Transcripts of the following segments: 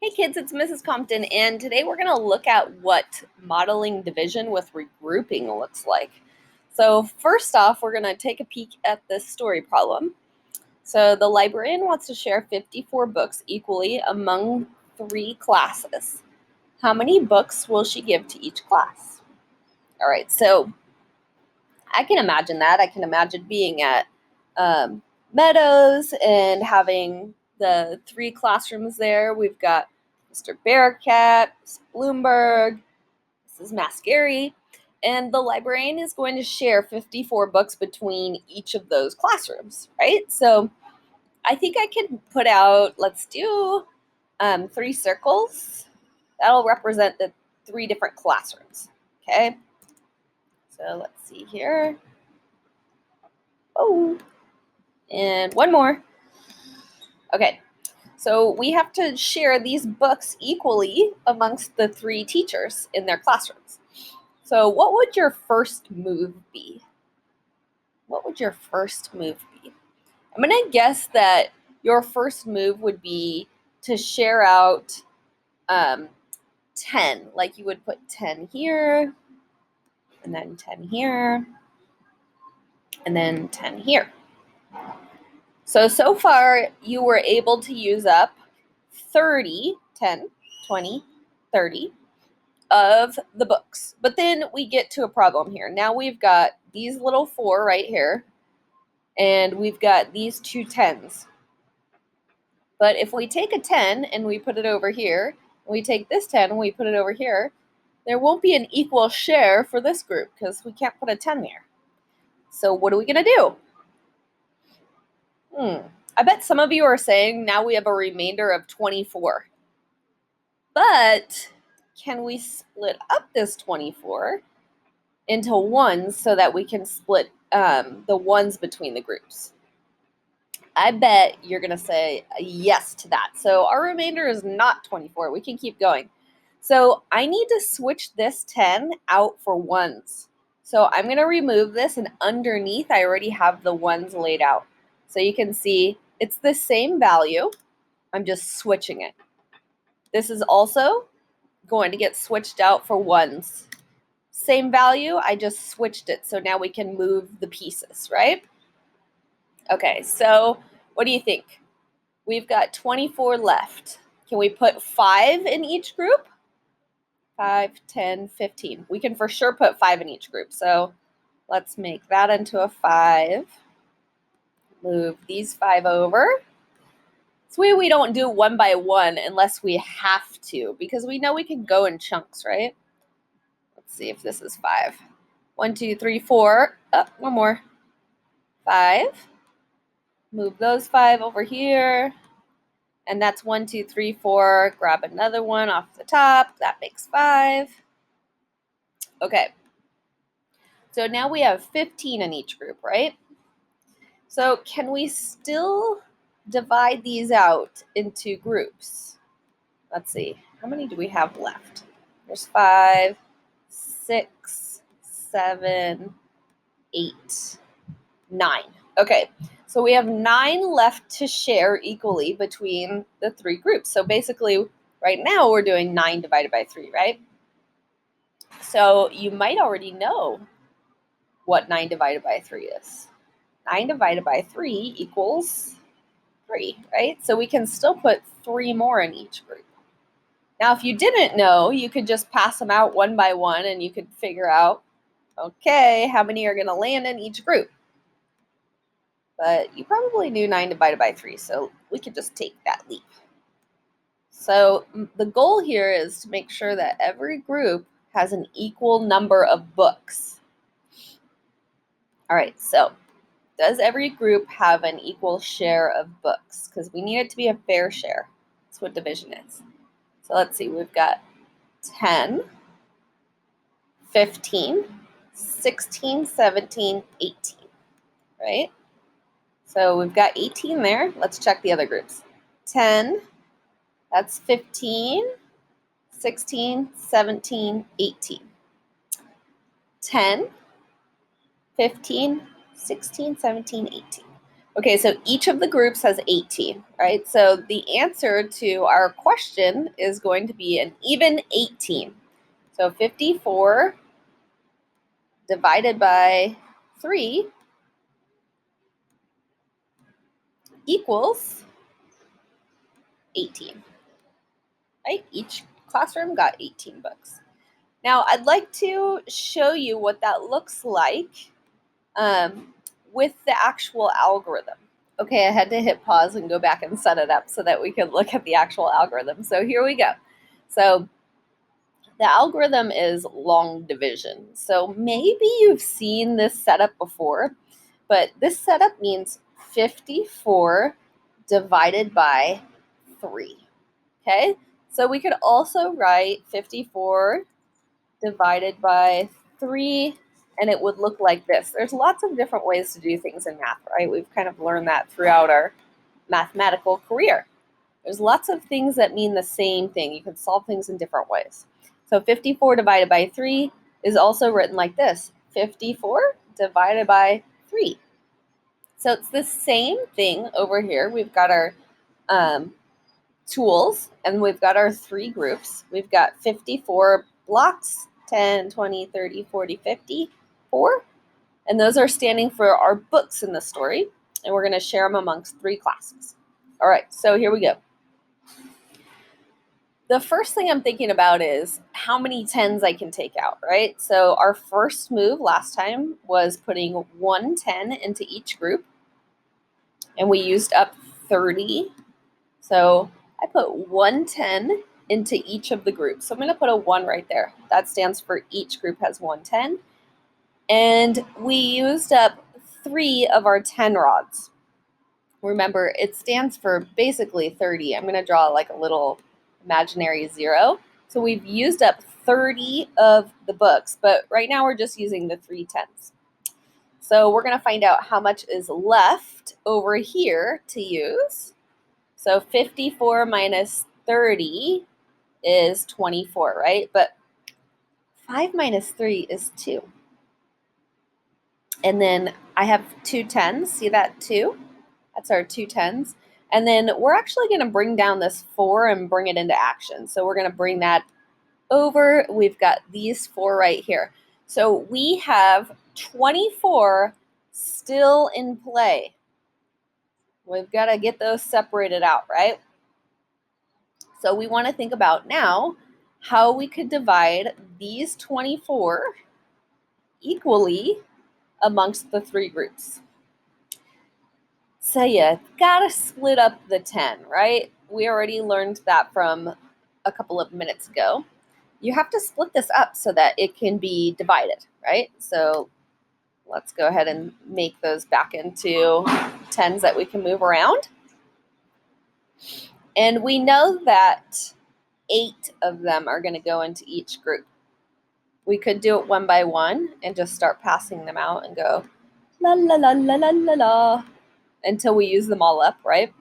Hey kids, it's Mrs. Compton, and today we're going to look at what modeling division with regrouping looks like. So first off, we're going to take a peek at this story problem. So the librarian wants to share 54 books equally among 3 classes. How many books will she give to each class? All right, so I can imagine that. I can imagine being at Meadows and having the 3 classrooms there. We've got Mr. Bearcat, Ms. Bloomberg, Mrs. Mascari, and the librarian is going to share 54 books between each of those classrooms, right? So I think I can put out, let's do 3 circles. That'll represent the 3 different classrooms, okay? So let's see here. Oh, and one more. Okay, so we have to share these books equally amongst the 3 teachers in their classrooms. So what would your first move be? What would your first move be? I'm going to guess that your first move would be to share out 10. Like you would put 10 here, and then 10 here, and then 10 here. So far you were able to use up 30, 10, 20, 30 of the books. But then we get to a problem here. Now we've got these little 4 right here, and we've got these 2 10s. But if we take a 10 and we put it over here, and we take this 10 and we put it over here, there won't be an equal share for this group because we can't put a 10 there. So what are we going to do? I bet some of you are saying now we have a remainder of 24. But can we split up this 24 into ones so that we can split the ones between the groups? I bet you're going to say yes to that. So our remainder is not 24. We can keep going. So I need to switch this 10 out for ones. So I'm going to remove this, and underneath I already have the ones laid out. So you can see it's the same value. I'm just switching it. This is also going to get switched out for ones. Same value, I just switched it. So now we can move the pieces, right? Okay, so what do you think? We've got 24 left. Can we put 5 in each group? 5, 10, 15. We can for sure put 5 in each group. So let's make that into a 5. Move these 5 over. This way we don't do one by one unless we have to, because we know we can go in chunks, right? Let's see if this is 5. 1, 2, 3, 4. Oh, one more. 5. Move those 5 over here. And that's 1, 2, 3, 4. Grab another one off the top. That makes 5. Okay. So now we have 15 in each group, right? So can we still divide these out into groups? Let's see. How many do we have left? There's 5, 6, 7, 8, 9. Okay, so we have 9 left to share equally between the 3 groups. So basically, right now we're doing 9 divided by 3, right? So you might already know what 9 divided by 3 is. 9 divided by 3 equals 3, right? So we can still put 3 more in each group. Now, if you didn't know, you could just pass them out one by one, and you could figure out, okay, how many are going to land in each group. But you probably knew 9 divided by 3, so we could just take that leap. So the goal here is to make sure that every group has an equal number of books. All right, so does every group have an equal share of books? Because we need it to be a fair share. That's what division is. So let's see, we've got 10, 15, 16, 17, 18, right? So we've got 18 there. Let's check the other groups. 10, that's 15, 16, 17, 18. 10, 15, 16, 17, 18. Okay, so each of the groups has 18, right? So the answer to our question is going to be an even 18. So 54 divided by 3 equals 18, right? Each classroom got 18 books. Now, I'd like to show you what that looks like with the actual algorithm. Okay, I had to hit pause and go back and set it up so that we could look at the actual algorithm. So here we go. So the algorithm is long division. So maybe you've seen this setup before, but this setup means 54 divided by 3. Okay, so we could also write 54 divided by 3, and it would look like this. There's lots of different ways to do things in math, right? We've kind of learned that throughout our mathematical career. There's lots of things that mean the same thing. You can solve things in different ways. So 54 divided by 3 is also written like this. 54 divided by 3. So it's the same thing over here. We've got our tools, and we've got our 3 groups. We've got 54 blocks, 10, 20, 30, 40, 54. And those are standing for our books in the story. And we're going to share them amongst 3 classes. All right, so here we go. The first thing I'm thinking about is how many 10s I can take out, right? So our first move last time was putting 1 10 into each group, and we used up 30. So I put 1 10 into each of the groups. So I'm going to put a 1 right there. That stands for each group has 1 10. And we used up 3 of our 10 rods. Remember, it stands for basically 30. I'm going to draw like a little imaginary 0. So we've used up 30 of the books, but right now we're just using the 3 10s. So we're going to find out how much is left over here to use. So 54 minus 30 is 24, right? But 5 minus 3 is 2. And then I have 2 10s. See that 2? That's our 2 10s. And then we're actually going to bring down this 4 and bring it into action. So we're going to bring that over. We've got these 4 right here. So we have 24 still in play. We've got to get those separated out, right? So we want to think about now how we could divide these 24 equally amongst the 3 groups. So you gotta split up the 10, right? We already learned that from a couple of minutes ago. You have to split this up so that it can be divided, right? So let's go ahead and make those back into 10s that we can move around. And we know that 8 of them are going to go into each group. We could do it one by one and just start passing them out and go la la la la la la la until we use them all up, right?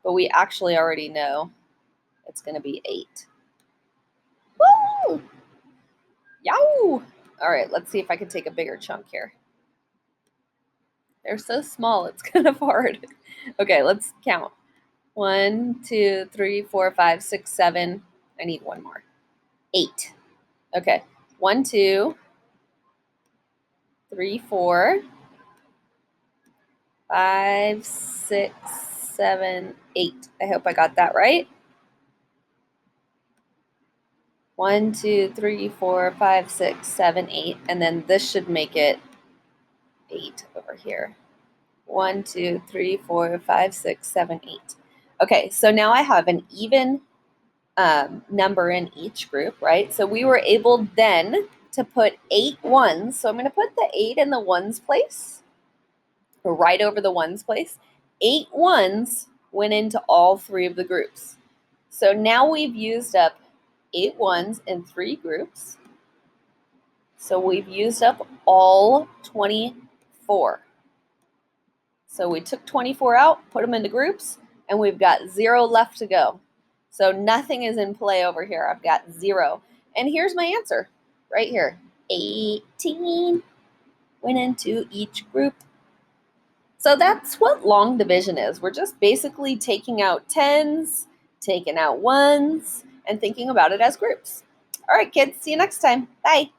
But we actually already know it's going to be 8. Woo! Yow! All right, let's see if I can take a bigger chunk here. They're so small, it's kind of hard. Okay, let's count. 1, 2, 3, 4, 5, 6, 7. I need one more. 8. Okay, 1, 2, 3, 4, 5, 6, 7, 8. I hope I got that right. 1, 2, 3, 4, 5, 6, 7, 8. And then this should make it 8 over here. 1, 2, 3, 4, 5, 6, 7, 8. Okay, so now I have an even number in each group, right? So we were able then to put 8 ones. So I'm going to put the 8 in the ones place, or right over the ones place. 8 ones went into all 3 of the groups. So now we've used up 8 ones in 3 groups. So we've used up all 24. So we took 24 out, put them into groups, and we've got 0 left to go. So nothing is in play over here. I've got 0. And here's my answer right here. 18 went into each group. So that's what long division is. We're just basically taking out tens, taking out ones, and thinking about it as groups. All right, kids, see you next time. Bye.